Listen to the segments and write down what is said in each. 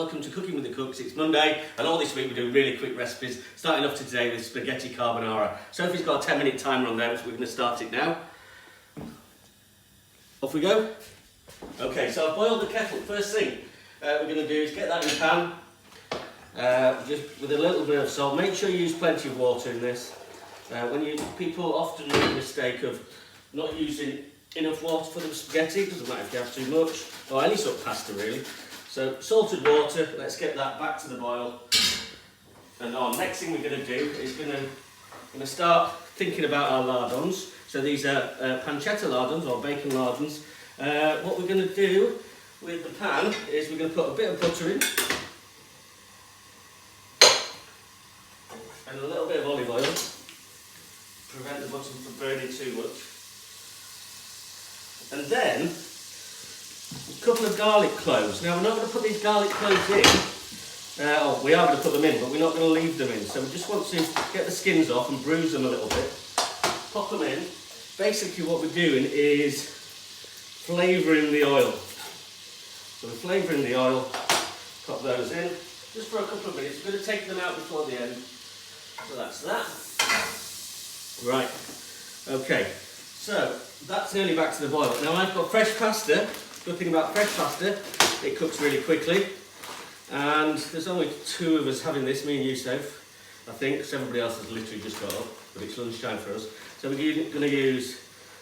welcome to Cooking with the Cooks. It's Monday and all this week we're doing really quick recipes, starting off today with spaghetti carbonara. Sophie's got a 10-minute timer on there, so we're going to start it now. Off we go. Okay, so I've boiled the kettle. First thing we're going to do is get that in the pan, just with a little bit of salt. Make sure you use plenty of water in this. People often make the mistake of not using enough water for the spaghetti. It doesn't matter if you have too much, or any sort of pasta really. So salted water, let's get that back to the boil. And our next thing we're going to do is going to start thinking about our lardons. So these are pancetta lardons or bacon lardons. What we're going to do with the pan is we're going to put a bit of butter in and a little bit of olive oil. Prevent the butter from burning too much. And then a couple of garlic cloves. Now we're not going to put these garlic cloves in. We are going to put them in, but we're not going to leave them in. So we just want to get the skins off and bruise them a little bit. Pop them in. Basically what we're doing is flavouring the oil. So we're flavouring the oil. Pop those in just for a couple of minutes. We're going to take them out before the end. So that's that. Right. Okay. So that's nearly back to the boil. Now I've got fresh pasta. Good thing about fresh pasta, it cooks really quickly. And there's only two of us having this, me and you, Soph, I think, because everybody else has literally just got up, but it's lunchtime for us. So we're going to use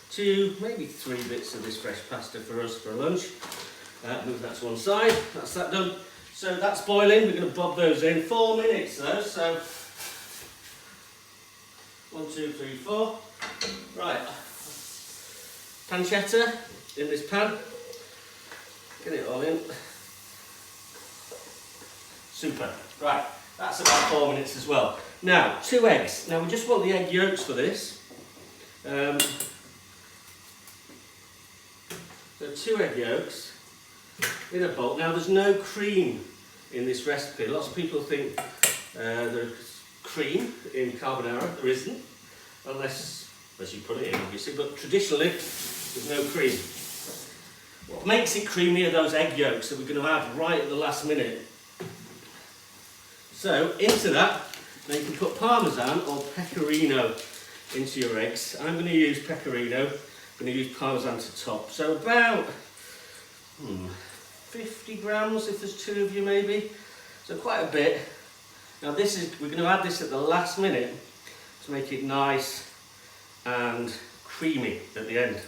2, maybe 3 bits of this fresh pasta for us for lunch. Move that to one side, that's that done. So that's boiling, we're going to bob those in. 4 minutes though, so 1, 2, 3, 4. Right, pancetta in this pan. Get it all in. Super. Right, that's about 4 minutes as well. Now, 2 eggs. Now we just want the egg yolks for this. So 2 egg yolks in a bowl. Now there's no cream in this recipe. Lots of people think there's cream in carbonara. There isn't, unless you put it in, obviously. But traditionally, there's no cream. What makes it creamy are those egg yolks that we're going to add right at the last minute. So into that, now you can put parmesan or pecorino into your eggs. I'm going to use pecorino. I'm going to use parmesan to top. So about 50 grams if there's 2 of you maybe. So quite a bit. Now we're going to add this at the last minute to make it nice and creamy at the end.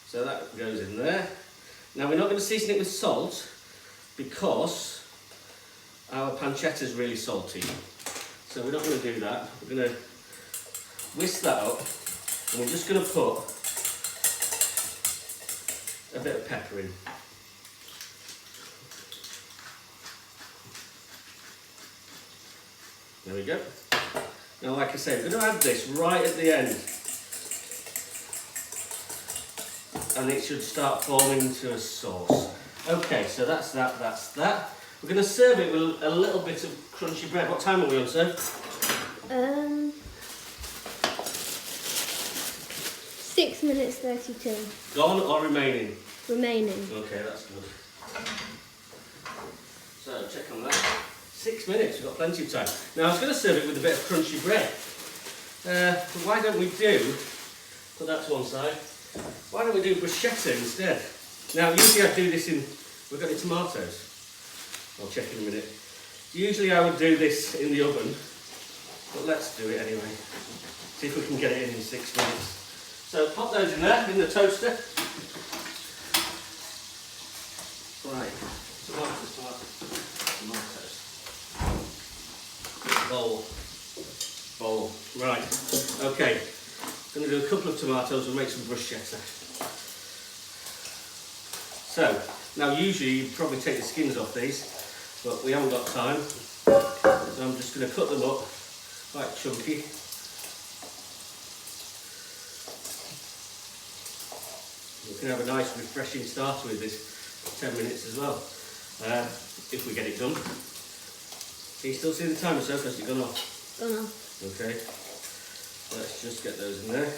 So that goes in there. Now we're not going to season it with salt because our pancetta is really salty. So we're not going to do that. We're going to whisk that up and we're just going to put a bit of pepper in. There we go. Now like I say, we're going to add this right at the end. And it should start forming into a sauce. Okay, so that's that. We're going to serve it with a little bit of crunchy bread. What time are we on, sir? 6 minutes 32. Gone or remaining? Remaining. Okay, that's good. So, check on that. 6 minutes, we've got plenty of time. Now, I was going to serve it with a bit of crunchy bread. But why don't we put that to one side, why don't we do bruschetta instead? Now, usually I do this we've got any tomatoes? I'll check in a minute. Usually I would do this in the oven, but let's do it anyway. See if we can get it in 6 minutes. So pop those in there, in the toaster. Right, tomatoes. Bowl. Right, okay. I'm going to do a couple of tomatoes and make some bruschetta. So, now usually you probably take the skins off these, but we haven't got time. So I'm just going to cut them up quite chunky. We can have a nice refreshing starter with this 10 minutes as well, if we get it done. Can you still see the timer, Soph? Has it gone off? Gone off. Okay. Let's just get those in there. It's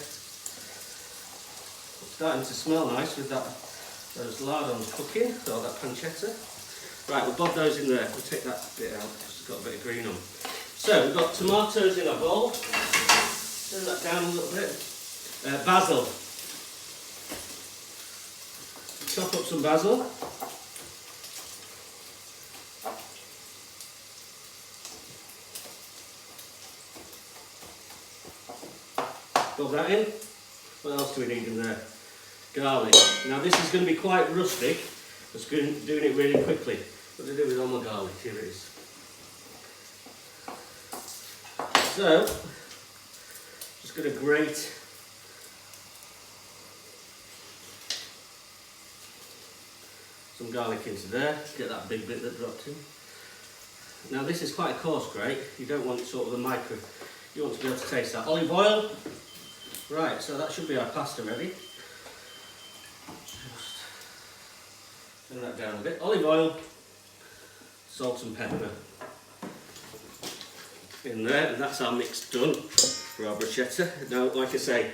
starting to smell nice with those lardons cooking, or that pancetta. Right, we'll bob those in there. We'll take that bit out because it's got a bit of green on. So we've got tomatoes in our bowl. Turn that down a little bit. Basil. Chop up some basil. Put that in. What else do we need in there? Garlic. Now this is going to be quite rustic. I was doing it really quickly. What to do with all my garlic? Here it is. So, just going to grate some garlic into there. Get that big bit that dropped in. Now this is quite a coarse grate. You don't want sort of the micro. You want to be able to taste that. Olive oil. Right, so that should be our pasta ready. Just turn that down a bit. Olive oil, salt and pepper in there, and that's our mix done for our bruschetta. Now, like I say,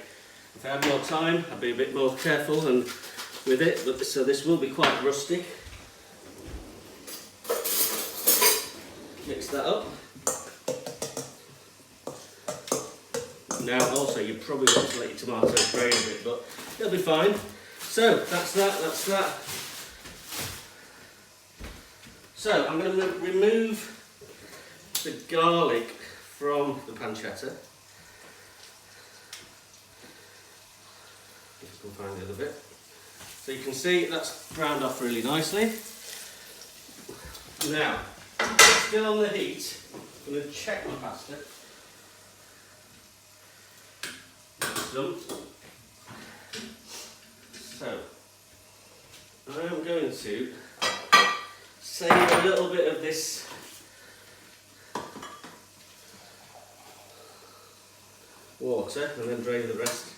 if I had more time, I'd be a bit more careful and with it, but so this will be quite rustic. Mix that up. Now also you probably want to let your tomatoes drain a bit, but it'll be fine. So that's that, that's that. So I'm going to remove the garlic from the pancetta. Just go find the other bit. So you can see that's browned off really nicely. Now, still on the heat, I'm going to check my pasta. So, I'm going to save a little bit of this water and then drain the rest.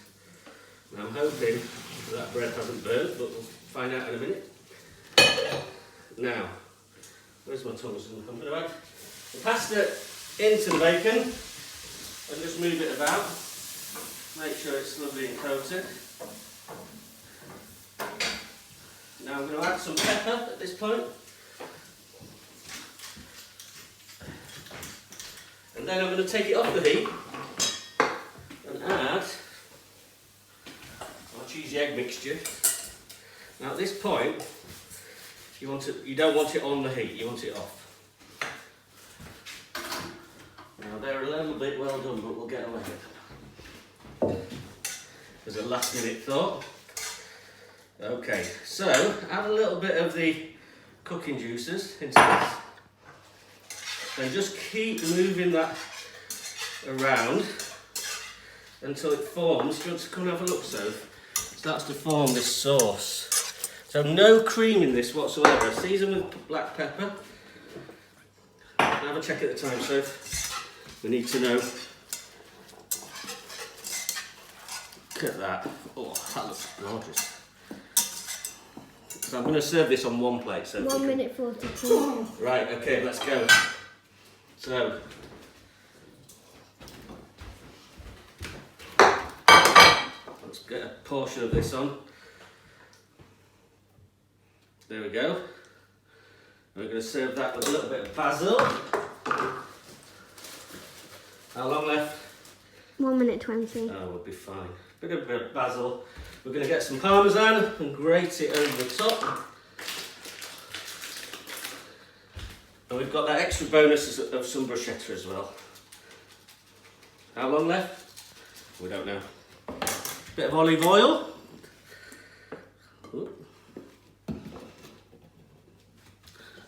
And I'm hoping that bread hasn't burnt, but we'll find out in a minute. Now, where's my tongs? I'm going to add the pasta into the bacon and just move it about. Make sure it's lovely and coated. Now I'm going to add some pepper at this point. And then I'm going to take it off the heat and add our cheesy egg mixture. Now at this point, you don't want it on the heat, you want it off. Now they're a little bit well done, but we'll get away with them. There's a last minute thought. Okay, so add a little bit of the cooking juices into this. And just keep moving that around until it forms. Do you want to come and have a look, Soph? It starts to form this sauce. So no cream in this whatsoever. Season with black pepper. Have a check at the time, Soph. We need to know. Look at that. Oh, that looks gorgeous. So I'm going to serve this on one plate. So 1 minute 42. Right, okay, let's go. So, let's get a portion of this on. There we go. We're going to serve that with a little bit of basil. How long left? 1 minute 20. Oh, we'll be fine. Bit of basil. We're going to get some parmesan and grate it over the top. And we've got that extra bonus of some bruschetta as well. How long left? We don't know. Bit of olive oil. Ooh.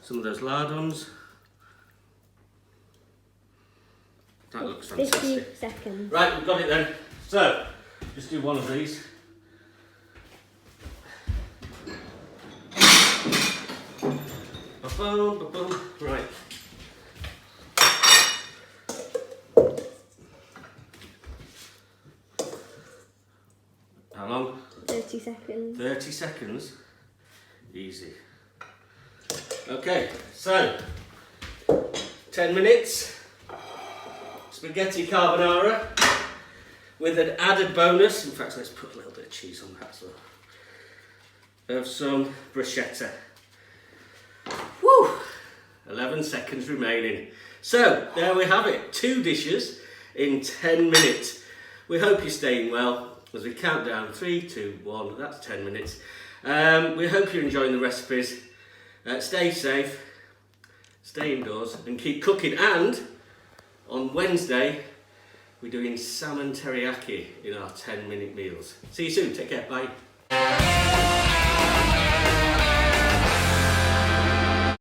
Some of those lardons. That looks fantastic. 50 seconds. Right, we've got it then. So, just do one of these. Ba-boom, ba-boom. Right. How long? 30 seconds. 30 seconds. Easy. Okay, so 10 minutes. Spaghetti carbonara with an added bonus. In fact, let's put a little bit of cheese on that as well. Of some bruschetta. Woo! 11 seconds remaining. So, there we have it. 2 dishes in 10 minutes. We hope you're staying well as we count down 3, 2, 1. That's 10 minutes. We hope you're enjoying the recipes. Stay safe, stay indoors and keep cooking. And on Wednesday, we're doing salmon teriyaki in our 10-minute meals. See you soon. Take care. Bye.